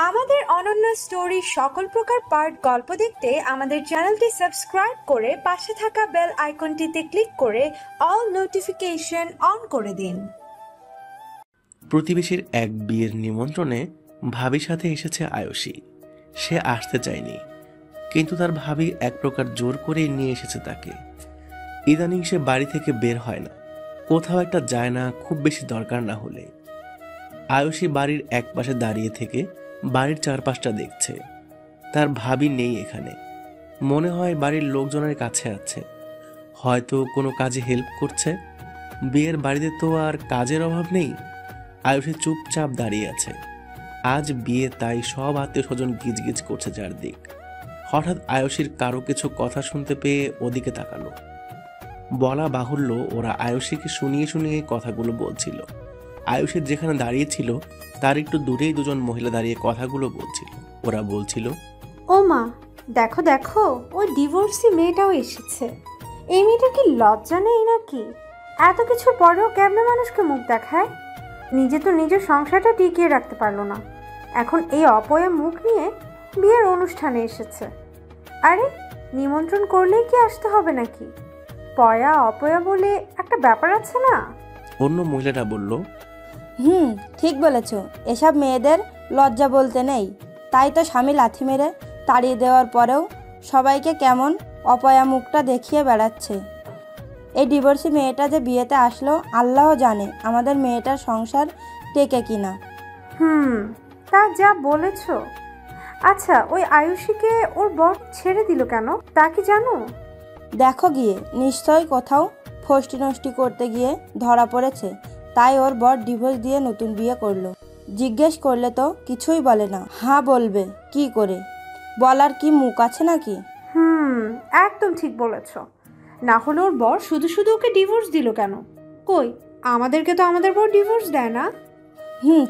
আমাদের অনন্য স্টোরি সকল প্রকার পার্ট গল্প দেখতে আমাদের চ্যানেলটি সাবস্ক্রাইব করে পাশে থাকা বেল আইকনটিতে ক্লিক করে অল নোটিফিকেশন অন করে দিন। প্রতিবেশীর এক বিয়ের নিমন্ত্রণে ভাবির সাথে এসেছে আয়ুষী। সে আসতে চায়নি, কিন্তু তার ভাবি এক প্রকার জোর করে নিয়ে এসেছে তাকে। ইদানিং সে বাড়ি থেকে বের হয় না, কোথাও একটা যায় না, খুব বেশি দরকার না হলে। আয়ুষী বাড়ির এক পাশে দাঁড়িয়ে থেকে বাড়ির চারপাশটা দেখছে। তার ভাবি নেই এখানে, মনে হয় বাড়ির লোকজনের কাছে আছে, হয়তো কোনো কাজে হেল্প করছে। বিয়ের বাড়িতে তো আর কাজের অভাব নেই। আয়ুষী চুপচাপ দাঁড়িয়ে আছে। আজ বিয়ে, তাই সব আত্মীয় স্বজন গিজগিজ করছে চারদিক। হঠাৎ আয়ুষীর কারো কিছু কথা শুনতে পেয়ে ওদিকে তাকালো। বলা বাহুল্য, ওরা আয়ুষীকে শুনিয়ে শুনিয়ে কথাগুলো বলছিল। আয়ুষী যেখানে দাঁড়িয়েছিল তার একটু দূরেই দুজন মহিলা দাঁড়িয়ে কথাগুলো বলছিল। ওরা বলছিল, ও মা, দেখো দেখো, ওই ডিভোর্সি মেয়েটাও এসেছে। এই মেয়েটা কি লজ্জা নেই নাকি? এত কিছুর পরেও কেমন মানুষকে মুখ দেখায়। নিজে তো নিজের সংসারটা টিকিয়ে রাখতে পারলো না, এখন এই অপয়া মুখ নিয়ে বিয়ের অনুষ্ঠানে এসেছে। আরে, নিমন্ত্রণ করলেই কি আসতে হবে নাকি? পয়া অপয়া বলে একটা ব্যাপার আছে না? অন্য মহিলাটা বলল, ঠিক বলেছ, এসব মেয়েদের লজ্জা বলতে নেই। তাই তো স্বামী লাথি মেরে তাড়িয়ে দেওয়ার পরেও সবাইকে কেমন অপয়া মুখটা দেখিয়ে বেড়াচ্ছে। এই ডিভোর্সি মেয়েটা যে বিয়েতে আসলো, আল্লাহ জানে আমাদের মেয়েটার সংসার টেকে কিনা। তা যা বলেছ। আচ্ছা, ওই আয়ুষীকে ওর বর ছেড়ে দিল কেন, তা কি জানো? দেখো গিয়ে, নিশ্চয়ই কোথাও ফষ্টি নষ্টি করতে গিয়ে ধরা পড়েছে, তাই ওর বর ডিভোর্স দিয়ে নতুন বিয়ে করলো। জিজ্ঞেস করলে তো কিছুই বলে না, হ্যাঁ বলবে কি করে? বলার কি মুখ আছে নাকি? একদম ঠিক বলেছ। না হলে ওর বর শুধু শুধু ওকে ডিভোর্স দিল কেন? কই, আমাদেরকে তো আমাদের বর ডিভোর্স দেয় না।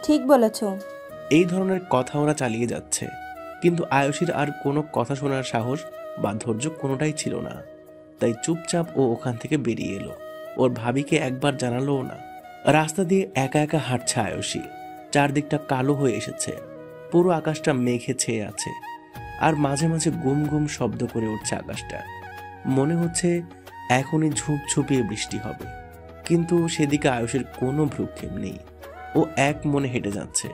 ঠিক বলেছ। এই ধরনের কথা ওরা চালিয়ে যাচ্ছে, কিন্তু আয়ুষীর আর কোনো কথা শোনার সাহস বা ধৈর্য কোনোটাই ছিল না। তাই চুপচাপ ও ওখান থেকে বেরিয়ে এলো। ওর ভাবিকে একবার জানালোও না। রাস্তা দিয়ে একা একা হাঁটছে আয়ুষী। চারদিকটা কালো হয়ে এসেছে, পুরো আকাশটা মেঘে ছেয়ে আছে, আর মাঝে মাঝে গুম গুম শব্দ করে উঠছে আকাশটা। মনে হচ্ছে এখনই ঝুপঝুপিয়ে বৃষ্টি হবে, কিন্তু সেদিকে আয়ুষের কোনো ভ্রুক্ষেপ নেই। ও এক মনে হেঁটে যাচ্ছে,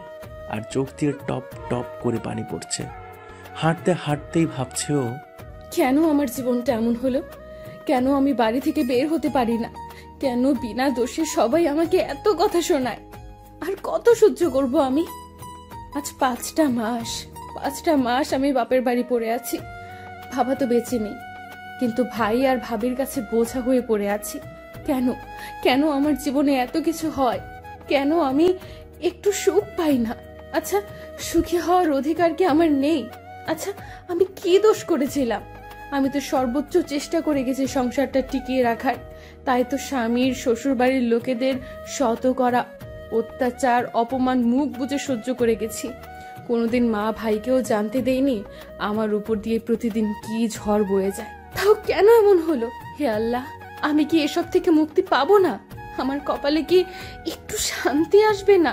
আর চোখ দিয়ে টপ টপ করে পানি পড়ছে। হাঁটতে হাঁটতেই ভাবছে ও, কেন আমার জীবনটা এমন হলো? কেন আমি বাড়ি থেকে বের হতে পারি না? কেন বিনা দোষে সবাই আমাকে এত কথা শোনায়? আর কত সহ্য করব আমি? আজ 5টা মাস আমি বাপের বাড়ি পড়ে আছি। বাবা তো বেঁচে নেই, কিন্তু ভাই আর ভাবির কাছে বোঝা হয়ে পড়ে আছি। কেন কেন আমার জীবনে এত কিছু হয়? কেন আমি একটু সুখ পাই না? আচ্ছা, সুখী হওয়ার অধিকার কি আমার নেই? আচ্ছা, আমি কি দোষ করেছিলাম? আমি তো সর্বোচ্চ চেষ্টা করে গেছি সংসারটা টিকিয়ে রাখার। তাই তো স্বামীর শ্বশুর বাড়ির লোকেদের শত করা অত্যাচার, অপমান মুখ বুজে সহ্য করে গেছি। কোনোদিন মা ভাইকেও জানতে দেয়নি আমার উপর দিয়ে প্রতিদিন কি ঝড় বয়ে যায়। তাও কেন এমন হলো? হে আল্লাহ, আমি কি এসব থেকে মুক্তি পাবো না? আমার কপালে কি একটু শান্তি আসবে না?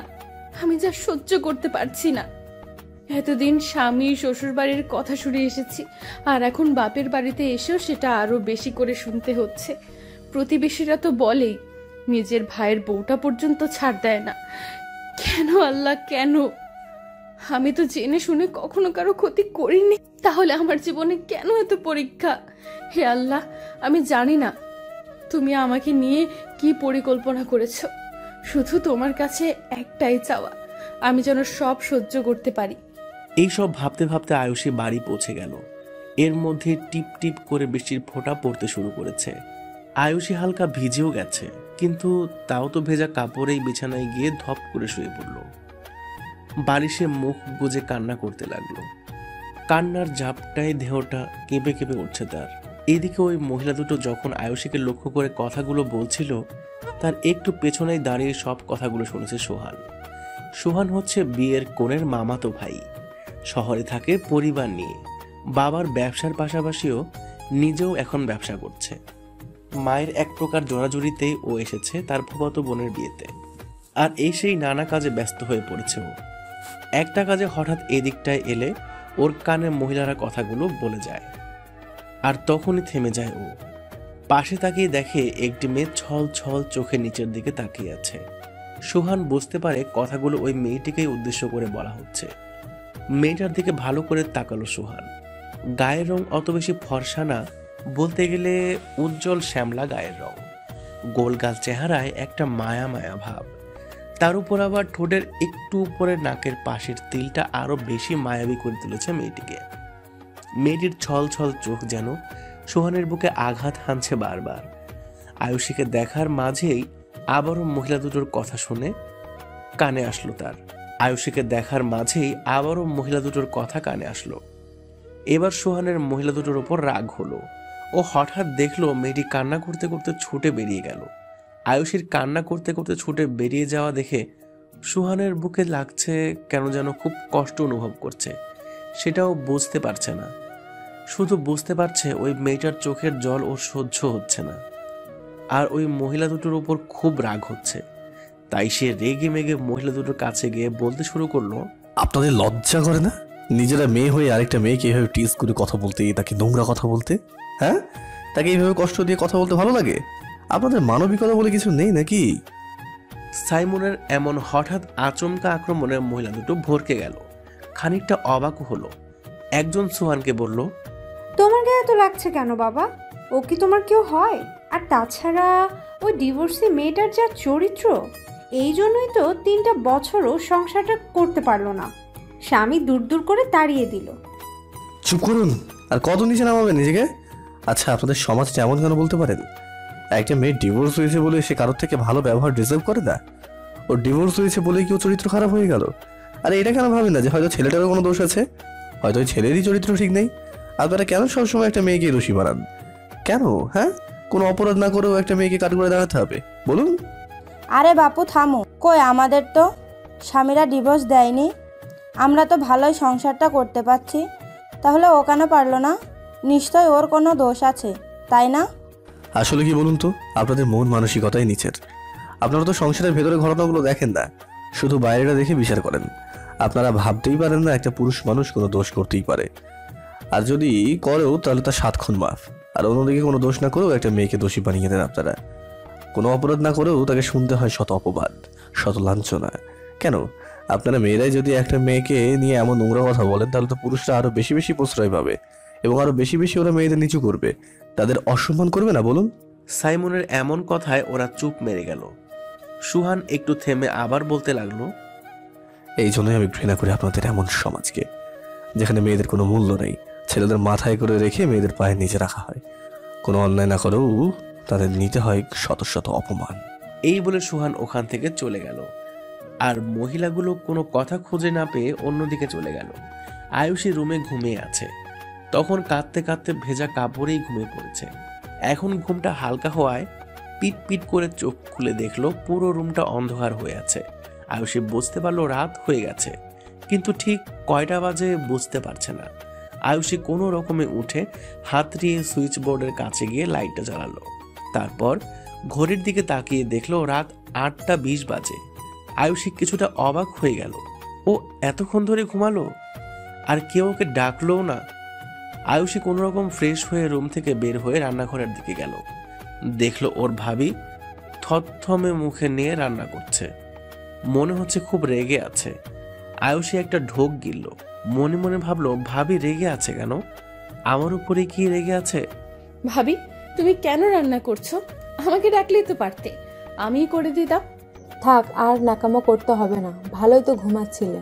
আমি যা সহ্য করতে পারছি না। এতদিন স্বামী শ্বশুর বাড়ির কথা শুনে এসেছি, আর এখন বাপের বাড়িতে এসেও সেটা আরো বেশি করে শুনতে হচ্ছে। প্রতিবেশীরা তো বলেই নিজের ভাইয়ের বউটা পর্যন্ত ছাড় দেয় না। কেন আল্লাহ, কেন? আমি তো জেনে শুনে কখনো কারো ক্ষতি করিনি, তাহলে আমার জীবনে কেন এত পরীক্ষা? হে আল্লাহ, আমি জানি না তুমি আমাকে নিয়ে কি পরিকল্পনা করেছো। শুধু তোমার কাছে একটাই চাওয়া, আমি যেন সব সহ্য করতে পারি। এইসব ভাবতে ভাবতে আয়ুষী বাড়ি পৌঁছে গেল। এর মধ্যে টিপ টিপ করে বৃষ্টির ফোঁটা পড়তে শুরু করেছে। আয়ুষী হালকা ভিজেও গেছে, কিন্তু তাও তো ভেজা কাপড়েই বিছানায় গিয়ে ধপ করে শুয়ে পড়ল। বাড়ি সে মুখ গুজে কান্না করতে লাগলো। কান্নার ঝাপটায় দেহটা কেঁপে কেঁপে উঠছে তার। এদিকে ওই মহিলা দুটো যখন আয়ুষীকে লক্ষ্য করে কথাগুলো বলছিল, তার একটু পেছনেই দাঁড়িয়ে সব কথাগুলো শুনেছে সোহান। সোহান হচ্ছে বিয়ের কনের মামাতো ভাই। শহরে থাকে পরিবার নিয়ে, বাবার ব্যবসার পাশাপাশিও নিজেও এখন ব্যবসা করছে। মায়ের এক প্রকার জোরাজুরিতেই ও এসেছে তার ফুফাতো বোনের বিয়েতে। আর এই সেই নানা কাজে ব্যস্ত হয়ে পড়েছে ও। একটা কাজে হঠাৎ এদিকটায় এলে ওর কানে মহিলারা কথাগুলো বলে যায়, আর তখনই থেমে যায় ও। পাশে তাকিয়ে দেখে একটি মেয়ে ছল ছল চোখে নিচের দিকে তাকিয়ে আছে। সুহান বুঝতে পারে কথাগুলো ওই মেয়েটিকেই উদ্দেশ্য করে বলা হচ্ছে। মেয়েটার দিকে ভালো করে তাকালো সুহান। গায়ের রং অত বেশি ফর্সা না, বলতে গেলে উজ্জ্বল শ্যামলা গায়ের রং। গোলগাল চেহারায় একটা মায়া মায়া ভাব, তার উপর আবার ঠোঁটের একটু উপরে নাকের পাশের তিলটা আরো বেশি মায়াবী করে তুলেছে মেয়েটিকে। মেয়েটির ছল ছল চোখ যেন সুহানের বুকে আঘাত হানছে বারবার। আয়ুষীকে দেখার মাঝেই আবারও মহিলা দুটোর কথা শুনে কানে আসলো তার। আয়ুষীকে দেখার মাঝেই আবারও মহিলা দুটোর কথা কানে আসলো। এবার সুহানের মহিলা দুটোর ওপর রাগ হলো। ও হঠাৎ দেখলো মেয়েটি কান্না করতে করতে ছুটে বেরিয়ে গেল। আয়ুষীর কান্না করতে করতে ছুটে বেরিয়ে যাওয়া দেখে সুহানের বুকে লাগছে কেন যেন খুব কষ্ট অনুভব করছে। সেটাও বুঝতে পারছে না, শুধু বুঝতে পারছে ওই মেয়েটার চোখের জল ওর সহ্য হচ্ছে না, আর ওই মহিলা দুটোর উপর খুব রাগ হচ্ছে। তাই সে রেগে মেগে মহিলা দুটোর কাছে গিয়ে বলতে শুরু করলো, আপনাদের লজ্জা করে না নিজেরা মেয়ে হয়ে আরেকটা মেয়েকে এইভাবে টিজ করে কথা বলতে, তাকে নোংরা কথা বলতে? হ্যাঁ, তাকে এইভাবে কষ্ট দিয়ে কথা বলতে ভালো লাগে? আপনাদের মানবিকতা বলে কিছু নেই নাকি? সাইমনের এমন হঠাৎ আচমকা আক্রমণে মহিলা দুটো ভরকে গেল, খানিকটা অবাক হলো। একজন সুহানকে বলল, তোমার গায়ে এত লাগছে কেন বাবা? ও কি তোমার কেউ হয়? আর তাছাড়া ওই ডিভোর্সি মেয়েটার যা চরিত্র, এই জন্যই তো 3টা বছরও সংসারটা করতে পারলো না, স্বামী দূর দূর করে তাড়িয়ে দিল। চুপ করুন, আর কত নিচে নামাবেন নিজেকে? আচ্ছা, আপনাদের সমাজটা এমন কেন বলতে পারেন? একটা মেয়ে ডিভোর্স হয়েছে বলে সে কারোর থেকে ভালো ব্যবহার ডিজার্ভ করে না? ওর ডিভোর্স হয়েছে বলে কি ওর চরিত্র খারাপ হয়ে গেল? আরে এটা কেন ভাবেন না যে হয়তো ছেলেটারও কোনো দোষ আছে, হয়তো ওই ছেলেরই চরিত্র ঠিক নেই? আপনারা কেন সবসময় একটা মেয়েকে দোষী বানান? কেন? হ্যাঁ, কোনো অপরাধ না করেও একটা মেয়েকে কাট করে দাঁড়াতে হবে বলুন? আরে বাপু থামো, কই আমাদের তো স্বামীরা ডিভোর্স দেয়নি, আমরা তো ভালোই সংসারটা করতে পারছি, তাহলে ও কেন পারলো না? নিশ্চয় ওর কোনো দোষ আছে, তাই না? আসলে কি বলুন তো, আপনাদের মন মানসিকতাই নিচের। আপনারা তো সংসারের ভেতরে ঘটনাগুলো দেখেন না, শুধু বাইরেটা দেখে বিচার করেন। আপনারা ভাবতেই পারেন না একটা পুরুষ মানুষ কোনো দোষ করতেই পারে, আর যদি করেও তাহলে তার 7 খুন মাফ। আর অন্যদিকে কোনো দোষ না করেও একটা মেয়েকে দোষী বানিয়ে দেন আপনারা। কোনো অপরাধ না করেও তাকে শুনতে হয় শত অপবাদ, শত লাঞ্ছনা। কেন? আপনারা মেয়েরাই যদি একটা মেয়েকে নিয়ে এমন নোংরা কথা বলেন, তাহলে তো পুরুষরা আরো বেশি বেশি প্রশ্রয় পাবে, এবং আরো বেশি বেশি ওরা মেয়েদের নিচু করবে, তাদের অসম্মান করবে না বলুন? সাইমনের এমন কথায় ওরা চুপ মেরে গেল। সুহান একটু থেমে আবার বলতে লাগলো, এই জন্যই আমি ঘৃণা করি আপনাদের এমন সমাজকে, যেখানে মেয়েদের কোনো মূল্য নেই, ছেলেদের মাথায় করে রেখে মেয়েদের পায়ের নিচে রাখা হয়, কোনো অন্যায় না করেও তাদের নিতে হয় শত শত অপমান। এই বলে সুহান ওখান থেকে চলে গেল। আর মহিলাগুলো কোনো কথা খুঁজে না পেয়ে অন্যদিকে চলে গেল। আয়ুষী রুমে ঘুমিয়ে আছে। তখন কাঁদতে কাঁদতে ভেজা কাপড়েই ঘুমিয়ে পড়েছে। এখন ঘুমটা হালকা হওয়ায় পিট পিট করে চোখ খুলে দেখলো পুরো রুমটা অন্ধকার হয়ে আছে। আয়ুষী বুঝতে পারলো রাত হয়ে গেছে, কিন্তু ঠিক কয়টা বাজে বুঝতে পারছে না। আয়ুষী কোনো রকমে উঠে হাত দিয়ে সুইচ বোর্ডের কাছে গিয়ে লাইটটা জ্বালালো। তারপর ঘড়ির দিকে তাকিয়ে দেখলো রাত 8টা 20 বাজে। আয়ুষী কিছুটা অবাক হয়ে গেল, ও এতক্ষণ ধরে ঘুমালো, আর কেউ ওকে ডাকলো না। আয়ুষী কোনো রকম ফ্রেশ হয়ে রুম থেকে বের হয়ে রান্নাঘরের দিকে গেল। দেখলো ওর ভাবি থতথমে মুখে নিয়ে রান্না করছে, মনে হচ্ছে খুব রেগে আছে। আয়ুষী একটা ঢোক গিলল, মনে মনে ভাবলো ভাবি রেগে আছে কেন, আমার উপরে কি রেগে আছে? ভাবি, তুমি কেন রান্না করছো? আমাকে ডাকলেই তো পারতে, আমিই করে দিতাম। থাক, আর নাকামো করতে হবে না, ভালোই তো ঘুমাচ্ছিলে।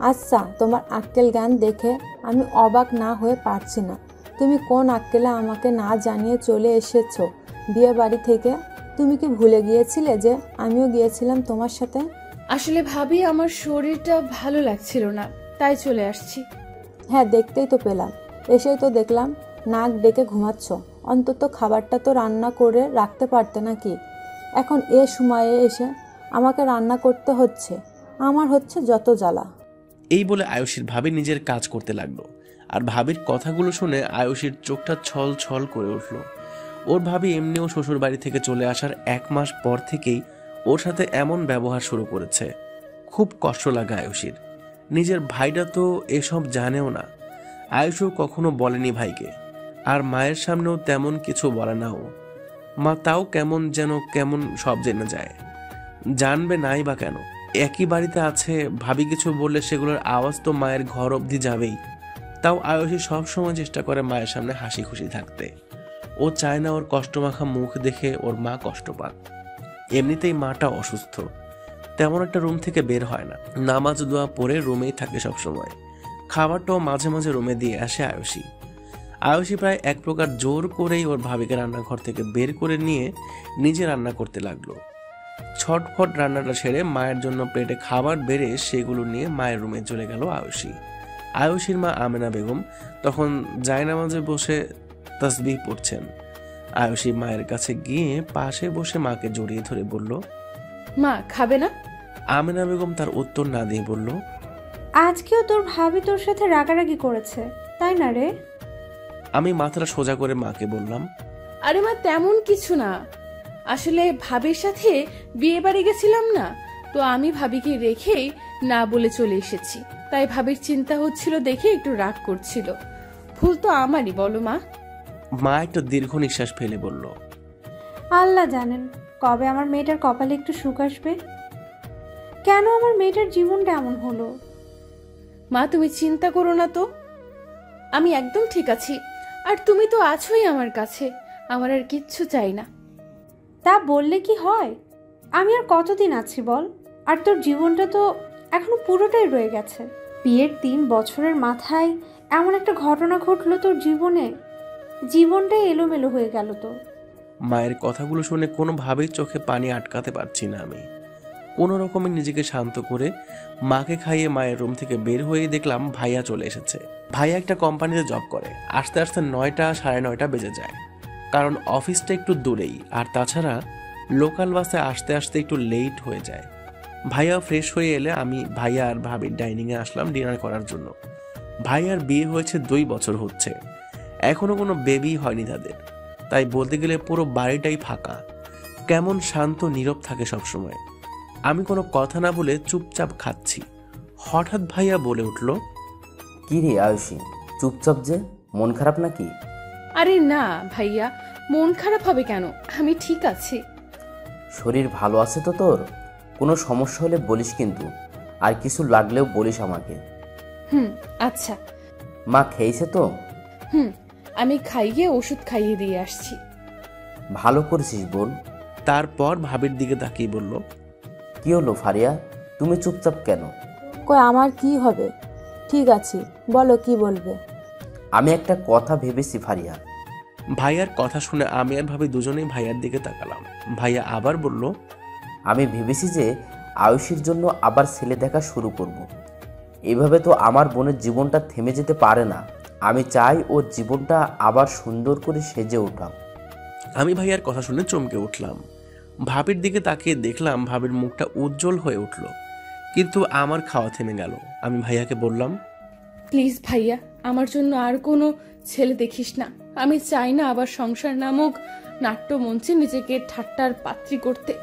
আচ্ছা, তোমার আক্কেল জ্ঞান দেখে আমি অবাক না হয়ে পারছি না। তুমি কোন আক্কেলে আমাকে না জানিয়ে চলে এসেছো বিয়ে বাড়ি থেকে? তুমি কি ভুলে গিয়েছিলে যে আমিও গিয়েছিলাম তোমার সাথে? আসলে ভাবি, আমার শরীরটা ভালো লাগছিল না, তাই চলে আসছি। হ্যাঁ, দেখতেই তো পেলাম, এসেই তো দেখলাম নাক ডেকে ঘুমাচ্ছ। অন্তত খাবারটা তো রান্না করে রাখতে পারতে নাকি? এখন এ সময়ে এসে আমাকে রান্না করতে হচ্ছে, আমার হচ্ছে যত জ্বালা। এই বলে আয়ুষীর ভাবি নিজের কাজ করতে লাগলো। আর ভাবির কথাগুলো শুনে আয়ুষীর চোখটা ছল ছল করে উঠল। ওর ভাবি এমনিও শ্বশুর বাড়ি থেকে চলে আসার 1 মাস পর থেকেই ওর সাথে এমন ব্যবহার শুরু করেছে। খুব কষ্ট লাগে আয়ুষীর। নিজের ভাইটা তো এসব জানেও না। আয়ুষও কখনো বলেনি ভাইকে, আর মায়ের সামনেও তেমন কিছু বলে না ও। মা তাও কেমন সব জেনে যায়। জানবে নাই বা কেন? একই বাড়িতে আছে, ভাবি কিছু বললে সেগুলোর আওয়াজ তো মায়ের ঘর অবধি যাবেই। তাও আয়ুষী সবসময় চেষ্টা করে মায়ের সামনে হাসি খুশি থাকতে। ও চায় না ওর কষ্টমাখা মুখ দেখে ওর মা কষ্ট পাক। এমনিতেই মাটা অসুস্থ, তেমন একটা রুম থেকে বের হয় না। নামাজ দোয়া পড়ে রুমেই থাকে সবসময়। খাবারটাও মাঝে মাঝে রুমে দিয়ে আসে আয়ুষী। আয়ুষী প্রায় এক প্রকার জোর করেই ওর ভাবিকে রান্নাঘর থেকে বের করে নিয়ে নিজে রান্না করতে লাগলো। ছটফট রান্নাটা সেরে মায়ের জন্য প্লেটে খাবার বেড়ে সেগুলো নিয়ে মায়ের রুমে চলে গেল আয়ুষী। আয়ুষীর মা আমেনা বেগম তখন জায়নামাজে বসে তাসবিহ পড়ছেন। আয়ুষী মায়ের কাছে গিয়ে পাশে বসে মাকে জড়িয়ে ধরে বলল, মা খাবে না? আমেনা বেগম তার উত্তর না দিয়ে বলল, আজকেও তোর ভাবি তোর সাথে রাগারাগি করেছে, তাই না রে? আমি মাথাটা সোজা করে মাকে বললাম, আরে মা, তেমন কিছু না। আসলে ভাবির সাথে বিয়ে বাড়ি গেছিলাম না, তো আমি ভাবিকে রেখেই না বলে চলে এসেছি। তাই ভাবির চিন্তা হচ্ছিল দেখে একটু রাগ করছিল। ভুল তো আমারই, বলো মা। মা একটা দীর্ঘ নিঃশ্বাস ফেলে বলল, আল্লাহ জানেন কবে আমার মেয়েটার কপালে একটু সুখ আসবে। কেন আমার মেয়েটার জীবনটা এমন হলো? মা, তুমি চিন্তা করো না তো, আমি একদম ঠিক আছি। আর তুমি তো আছোই আমার কাছে, আমার আর কিচ্ছু চাই না। তা বললে কি হয়? আমি আর কতদিন আছি বল? আর তোর জীবনটা তো এখনো পুরোটাই রয়ে গেছে। বিয়ের 3 বছরের মাথায় এমন একটা ঘটনা ঘটলো তোর জীবনে, জীবনটাই এলোমেলো হয়ে গেল তো। মায়ের কথাগুলো শুনে কোনোভাবেই চোখে পানি আটকাতে পারছি না আমি। কোনো রকমে নিজেকে শান্ত করে মাকে খাইয়ে মায়ের রুম থেকে বের হয়ে দেখলাম ভাইয়া চলে এসেছে। ভাইয়া একটা কোম্পানিতে জব করে। আস্তে আস্তে 9টা সাড়ে 9টা বেজে যায়, কারণ অফিসটা একটু দূরেই। আর তাছাড়া লোকাল বাসে আসতে আসতে একটু লেট হয়ে যায়। ভাইয়া ফ্রেশ হয়ে এলে আমি ভাইয়া আর ভাবির ডাইনিংয়ে আসলাম ডিনার করার জন্য। ভাইয়ার বিয়ে হয়েছে 2 বছর হচ্ছে, এখনো কোনো বেবি হয়নি তাদের। তাই বলতে গেলে পুরো বাড়িটাই ফাঁকা, কেমন শান্ত নীরব থাকে সবসময়। আমি কোনো কথা না বলে চুপচাপ খাচ্ছি। হঠাৎ ভাইয়া বলে উঠল, কি রে আয়ুষী, চুপচাপ যে? মন খারাপ নাকি? আরে না ভাইয়া, মন খারাপ হবে কেন? আমি ঠিক আছি। শরীর ভালো আছে তো তোর? কোনো সমস্যা হলে বলিস কিন্তু, আর কিছু লাগলেও বলিস আমাকে। আচ্ছা। মা খেয়েছে তো? আমি খাইয়ে ওষুধ খাইয়ে দিয়ে আসছি। ভালো করেছিস বোন। তারপর ভাবির দিকে তাকিয়ে বলল, কি হলো ফারিয়া, তুমি চুপচাপ কেন? কই আমার কি হবে? ঠিক আছে, বলো কি বলবে। আমি একটা কথা ভেবেছি ফারিয়া। ভাইয়ার কথা শুনে আমি আর ভাবি দুজনেই ভাইয়ার দিকে তাকালাম। ভাইয়া আবার বলল, আমি ভেবেছি যে আয়ুষীর জন্য আবার ছেলে দেখা শুরু করব। এভাবে তো আমার বোনের জীবনটা থেমে যেতে পারে না। আমি চাই ওর জীবনটা আবার সুন্দর করে সেজে ওঠা। আমি ভাইয়ার কথা শুনে চমকে উঠলাম। ভাবির দিকে তাকিয়ে দেখলাম ভাবির মুখটা উজ্জ্বল হয়ে উঠল, কিন্তু আমার খাওয়া থেমে গেল। আমি ভাইয়াকে বললাম, প্লিজ ভাইয়া, আমার জন্য আর কোনো ছেলে দেখিস না। আমি চাই না আবার সংসার নামক নাট্যমঞ্চে নিজেকে ঠাট্টার পাত্রী করতে।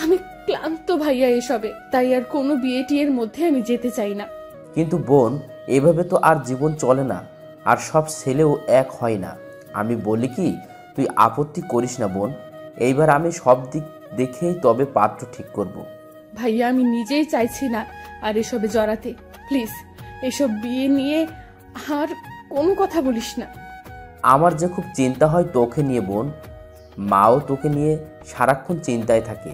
আমি ক্লান্ত ভাইয়া এসবে, তাই আর কোনো বিয়ে টিয়ের মধ্যে আমি যেতে চাই না। কিন্তু বোন, এভাবে তো আর জীবন চলে না, আর সব ছেলেও এক হয় না। আমি বলি কি, তুই আপত্তি করিস না বোন। এইবার আমি সব দিক দেখেই তবে পাত্র ঠিক করব। ভাইয়া, আমি নিজেই চাইছি না আর এসবে জড়াতে। প্লিজ এসব বিয়ে নিয়ে আর কোনো কথা বলিস না। আমার যে খুব চিন্তা হয় তোকে নিয়ে বোন। মাও তোকে নিয়ে সারাক্ষণ চিন্তায় থাকে।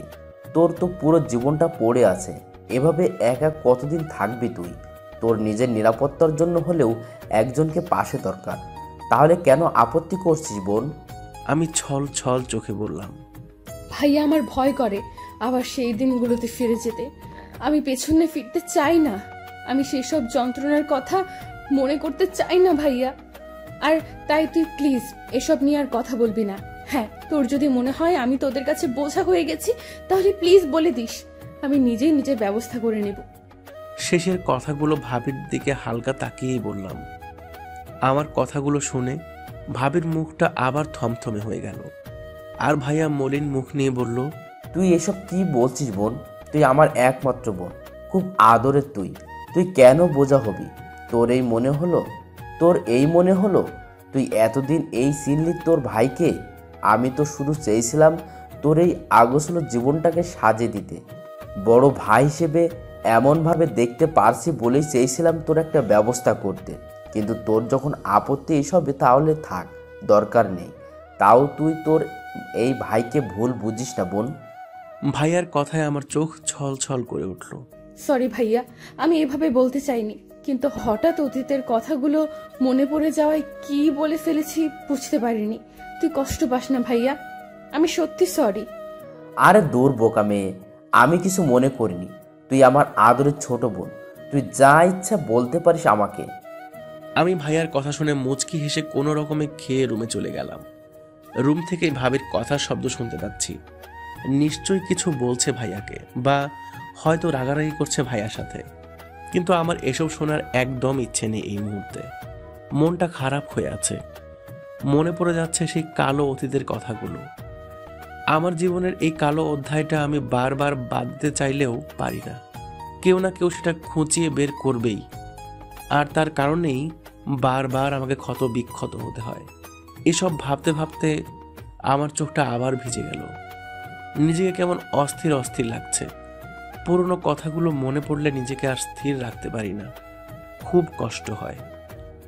তোর তো পুরো জীবনটা পড়ে আছে। এভাবে একা কতদিন থাকবি তুই? তোর নিজের নিরাপত্তার জন্য হলেও একজনকে পাশে দরকার। তাহলে কেন আপত্তি করছিস বোন? আমি ছল ছল চোখে বললাম, ভাইয়া, আমার ভয় করে আবার সেই দিনগুলোতে ফিরে যেতে। আমি পেছনে ফিরতে চাই না। আমি সেই সব যন্ত্রণার কথা মনে করতে চাই না ভাইয়া। আর তাই তুই প্লিজ এসব নিয়ে আর কথা বলবি না। হ্যাঁ, তোর যদি মনে হয় আমি তোদের কাছে বোঝা হয়ে গেছি, তাহলে প্লিজ বলে দিস, আমি নিজেই নিজের ব্যবস্থা করে নেব। শেষের কথাগুলো ভাবির দিকে হালকা তাকিয়েই বললাম। আমার কথাগুলো শুনে ভাবির মুখটা আবার থমথমে হয়ে গেল। আর ভাইয়া মলিন মুখ নিয়ে বলল, তুই এসব কি বলছিস বোন? তুই আমার একমাত্র বোন, খুব আদরের। তুই কেন বোঝা হবি? তোর এই মনে হলো তুই এতদিন এই চিনলি তোর ভাইকে? আমি তো শুধু চেয়েছিলাম তোর এই আগোছালো জীবনটাকে সাজিয়ে দিতে। বড় ভাই হিসেবে এমনভাবে দেখতে পারছি বলেই চেয়েছিলাম তোর একটা ব্যবস্থা করতে। কিন্তু তোর যখন আপত্তি এসবে, তাহলে থাক, দরকার নেই। তাও তুই তোর এই ভাইকে ভুল বুঝিস না বোন। ভাইয়ার কথায় আমার চোখ ছল ছল করে উঠল। সরি ভাইয়া, আমি এভাবে বলতে চাইনি, কিন্তু হঠাৎ অতীতের কথাগুলো মনে পড়ে যাওয়ায় কি বলে ফেলেছি বুঝতে পারিনি। তুই কষ্ট পাস না ভাইয়া, আমি সত্যি সরি। আরে দূর বোকা মেয়ে, আমি কিছু মনে করিনি। তুই আমার আদরের ছোট বোন, তুই যা ইচ্ছা বলতে পারিস আমাকে। আমি ভাইয়ার কথা শুনে মুচকি হেসে কোনো রকমে খেয়ে রুমে চলে গেলাম। রুম থেকে ভাবির কথার শব্দ শুনতে পাচ্ছি। নিশ্চয়ই কিছু বলছে ভাইয়াকে, বা হয়তো রাগারাগি করছে ভাইয়ার সাথে। কিন্তু আমার এসব শোনার একদম ইচ্ছে নেই এই মুহূর্তে। মনটা খারাপ হয়ে আছে। মনে পড়ে যাচ্ছে সেই কালো অতীতের কথাগুলো। আমার জীবনের এই কালো অধ্যায়টা আমি বারবার বাদ দিতে চাইলেও পারি না। কেউ না কেউ সেটা খুঁচিয়ে বের করবেই, আর তার কারণেই বারবার আমাকে ক্ষত বিক্ষত হতে হয়। এসব ভাবতে ভাবতে আমার চোখটা আবার ভিজে গেল। নিজেকে কেমন অস্থির অস্থির লাগছে। পুরনো কথাগুলো মনে পড়লে নিজেকে আর স্থির রাখতে পারি না, খুব কষ্ট হয়।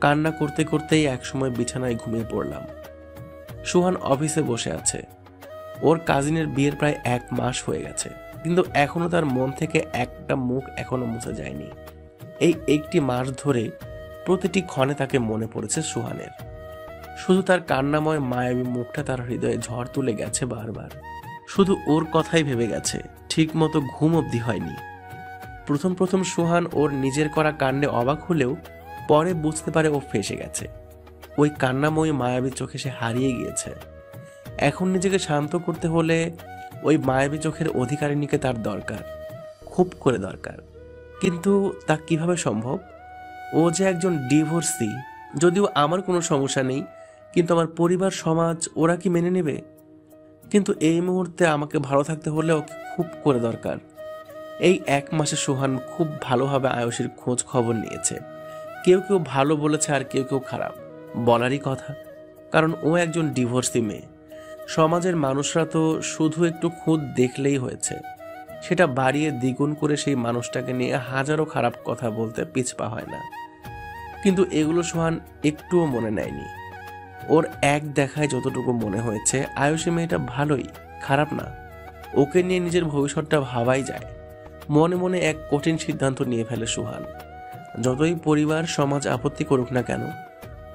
কান্না করতে করতেই একসময় বিছানায় ঘুমিয়ে পড়লাম। সুহান অফিসে বসে আছে। ওর কাজিনের বিয়ের প্রায় 1 মাস হয়ে গেছে, কিন্তু এখনো তার মন থেকে একটা মুখ এখনো মুছে যায়নি। এই 1টি মাস ধরে প্রতিটি ক্ষণে তাকে মনে পড়েছে সুহানের। শুধু তার কান্নাময় মায়াবী মুখটা তার হৃদয়ে ঝড় তুলে গেছে বারবার। শুধু ওর কথাই ভেবে গেছে, ঠিক মতো ঘুম অবধি হয়নি। প্রথম সুহান ওর নিজের করা কাণ্ডে অবাক হলেও পরে বুঝতে পারে ও ফেঁসে গেছে। ওই কান্নাময়ী মায়াবী চোখে সে হারিয়ে গিয়েছে। এখন নিজেকে শান্ত করতে হলে ওই মায়াবী চোখের অধিকারিণীকে তার দরকার, খুব করে দরকার। কিন্তু তা কিভাবে সম্ভব? ও যে একজন ডিভোর্সি। যদিও আমার কোনো সমস্যা নেই, কিন্তু আমার পরিবার, সমাজ, ওরা কি মেনে নেবে? কিন্তু এই মুহূর্তে আমাকে ভালো থাকতে হলে ওকে খুব করে দরকার। এই 1 মাসে সুহান খুব ভালোভাবে আয়ুষীর খোঁজ খবর নিয়েছে। কেউ কেউ ভালো বলেছে, আর কেউ কেউ খারাপ। বলারই কথা, কারণ ও একজন ডিভোর্সি মেয়ে। সমাজের মানুষরা তো শুধু একটু খুঁত দেখলেই হয়েছে, সেটা বাড়িয়ে দ্বিগুণ করে সেই মানুষটাকে নিয়ে হাজারো খারাপ কথা বলতে পিছপা হয় না। কিন্তু এগুলো সুহান একটুও মনে নেয়নি। ওর এক দেখায় যতটুকু মনে হয়েছে, আয়ুষী মেয়েটা ভালোই, খারাপ না। ওকে নিয়ে নিজের ভবিষ্যৎটা ভাবাই যায়। মনে মনে এক কঠিন সিদ্ধান্ত নিয়ে ফেলে সুহান। যতই পরিবার, সমাজ আপত্তি করুক না কেন,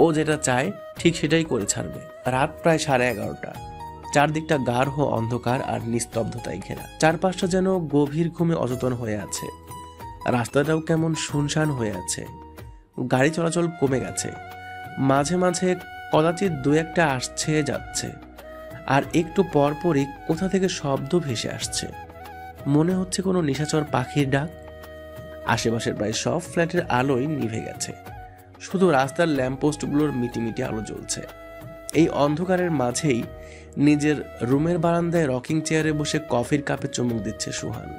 ও যেটা চায় ঠিক সেটাই করে ছাড়বে। রাত প্রায় 11:30। চারদিকটা গাঢ় অন্ধকার আর নিস্তব্ধতায় ঘেরা। চারপাশটা যেন গভীর ঘুমে অচেতন হয়ে আছে। রাস্তাটাও কেমন শুনশান হয়ে আছে। গাড়ি চলাচল কমে গেছে। মাঝে মাঝে কদাচিৎ 2-1টা আসছে যাচ্ছে, আর একটু পরপরই কোথা থেকে শব্দ ভেসে আসছে। মনে হচ্ছে কোনো নিশাচর পাখির ডাক। আশেপাশের প্রায় সব ফ্ল্যাটের আলোই নিভে গেছে, শুধু রাস্তার ল্যাম্পপোস্টগুলোর মিটিমিটি আলো জ্বলছে। এই অন্ধকারের মাঝেই নিজের রুমের বারান্দায় রকিং চেয়ারে বসে কফির কাপে চুমুক দিচ্ছে সুহান।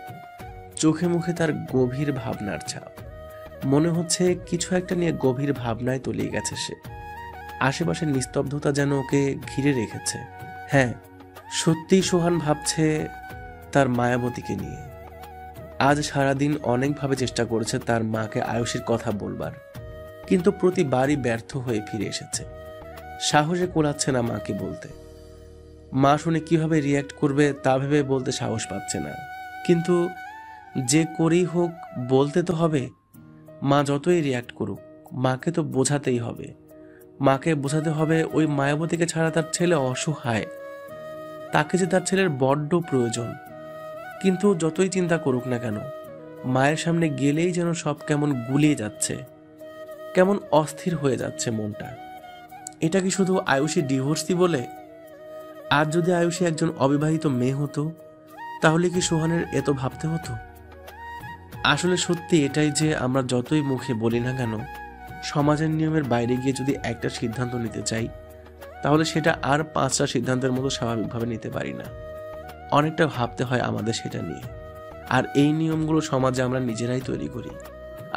চোখে মুখে তার গভীর ভাবনার ছাপ। মনে হচ্ছে কিছু একটা নিয়ে গভীর ভাবনায় তলিয়ে গেছে সে। আশেপাশের নিস্তব্ধতা যেন ওকে ঘিরে রেখেছে। হ্যাঁ, সত্যিই সুহান ভাবছে তার মায়াবতীকে নিয়ে। আজ সারাদিন অনেকভাবে চেষ্টা করেছে তার মাকে আয়ুষীর কথা বলবার, কিন্তু প্রতিবারই ব্যর্থ হয়ে ফিরে এসেছে। সাহসে কোলাচ্ছে না মাকে বলতে। মা শুনে কিভাবে রিয়্যাক্ট করবে তা ভেবে বলতে সাহস পাচ্ছে না। কিন্তু যে করেই হোক বলতে তো হবে। মা যতই রিয়্যাক্ট করুক, মাকে তো বোঝাতেই হবে। মাকে বোঝাতে হবে ওই মায়াবতীকে ছাড়া তার ছেলে অসহায়, তাকে যে তার ছেলের বড্ড প্রয়োজন। কিন্তু যতই চিন্তা করুক না কেন, মায়ের সামনে গেলেই যেন সব কেমন গুলিয়ে যাচ্ছে, কেমন অস্থির হয়ে যাচ্ছে মনটা। এটা কি শুধু আয়ুষী ডিভোর্সি বলে? আর যদি আয়ুষী একজন অবিবাহিত মেয়ে হতো, তাহলে কি সোহানের এত ভাবতে হতো? আসলে সত্যি এটাই যে আমরা যতই মুখে বলি না কেন, সমাজের নিয়মের বাইরে গিয়ে যদি একটা সিদ্ধান্ত নিতে চাই, তাহলে সেটা আর 5টা সিদ্ধান্তের মতো স্বাভাবিকভাবে নিতে পারি না। অনেকটা ভাবতে হয় আমাদের সেটা নিয়ে। আর এই নিয়মগুলো সমাজে আমরা নিজেরাই তৈরি করি,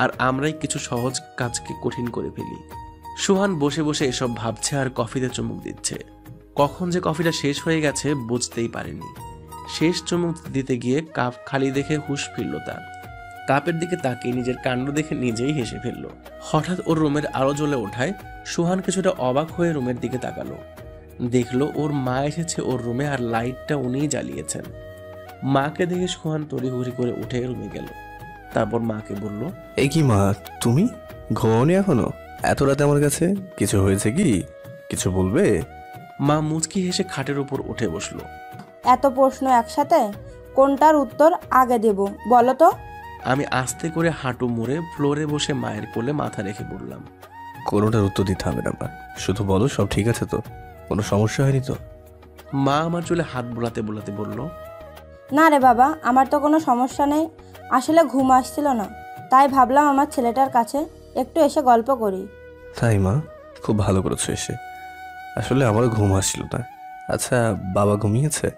আর আমরাই কিছু সহজ কাজকে কঠিন করে ফেলি। সুহান বসে বসে এসব ভাবছে আর কফিতে চুমুক দিচ্ছে। কখন যে কফিটা শেষ হয়ে গেছে বুঝতেই পারেনি। শেষ চুমুক দিতে গিয়ে কাপ খালি দেখে হুঁশ ফিরল তার। কাপের দিকে তাকিয়ে নিজের কাণ্ড দেখে নিজেই হেসে ফেলল। হঠাৎ ওর রুমের আলো জ্বলে ওঠায় সুহান কিছুটা অবাক হয়ে রুমের দিকে তাকালো। দেখলো ওর মা এসেছে ওর রুমে, আর লাইটটা উনিই জ্বালিয়েছেন। মাকে দেখে সুহান তড়িঘড়ি করে উঠে রুমে গেল। তারপর মাকে বলল, এই কি মা, তুমি ঘুমাওনি এখনো? এত রাতে আমার কাছে কিছু হয়েছে কি? কিছু বলবে? মা মুচকি হেসে খাটের উপর উঠে বসলো। এত প্রশ্ন একসাথে, কোনটার উত্তর আগে দেব বলো তো? আমি আস্তে করে হাঁটু মুড়ে ফ্লোরে বসে মায়ের কোলে মাথা রেখে বললাম, কোনোটার উত্তর দিতে হবে না মা, শুধু বলো সব ঠিক আছে তো, কোনো সমস্যা হয়নি তো? মা আমার চুলে হাত বোলাতে বোলাতে বলল, না রে বাবা, আমার তো কোনো সমস্যা নেই। আসলে ঘুম আসছিল না, তাই ভাবলাম আমার ছেলেটার কাছে একটু এসে গল্প করি। তাই মা, খুব ভালো করেছো এসে। আসলে আমারও ঘুম আসছিল না। আচ্ছা, বাবা ঘুমিয়েছে?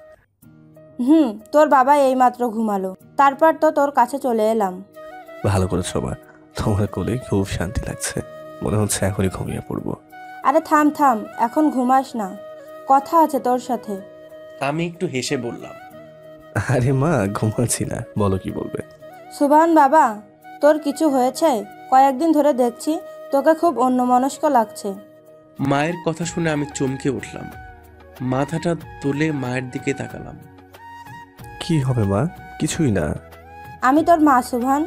তোর বাবা এইমাত্র ঘুমালো, তারপর তো তোর কাছে চলে এলাম। ভালো করেছো মা, তোমার কোলে খুব শান্তি লাগছে, মনে হচ্ছে এখনই ঘুমিয়ে পড়বো। আরে থাম থাম, এখন ঘুমাস না, কথা আছে তোর সাথে। আমি একটু হেসে বললাম, আরে মা, ঘুমাচ্ছি না, বলো কি বলবে। সুভান বাবা, তোর কিছু হয়েছে? কয়েকদিন ধরে দেখছি তোকে খুব অন্যমনস্ক লাগছে। মায়ের কথা শুনে আমি চমকে উঠলাম। মাথাটা তুলে মায়ের দিকে তাকালাম। কি হবে মা? কিছুই না। আমি তোর মা সুভান।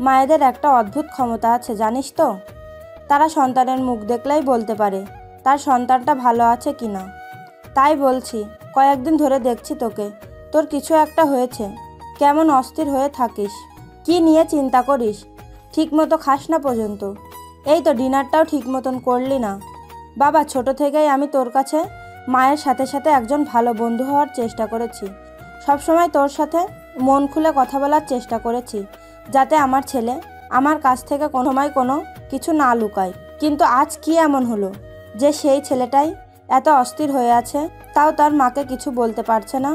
মায়েদের একটা অদ্ভুত ক্ষমতা আছে জানিস তো, তারা সন্তানের মুখ দেখলেই বলতে পারে তার সন্তানটা ভালো আছে কি না। তাই বলছি, কয়েকদিন ধরে দেখছি তোকে, তোর কিছু একটা হয়েছে। কেমন অস্থির হয়ে থাকিস, কি নিয়ে চিন্তা করিস? ঠিক মতো খাস না পর্যন্ত। এই তো ডিনারটাও ঠিক মতন করলি না। বাবা, ছোট থেকেই আমি তোর কাছে মায়ের সাথে সাথে একজন ভালো বন্ধু হওয়ার চেষ্টা করেছি। সবসময় তোর সাথে মন খুলে কথা বলার চেষ্টা করেছি, যাতে আমার ছেলে আমার কাছ থেকে কোনো কিছু না লুকায়। কিন্তু আজ কি এমন হলো যে সেই ছেলেটাই এত অস্থির হয়ে আছে, তাও তার মাকে কিছু বলতে পারছে না?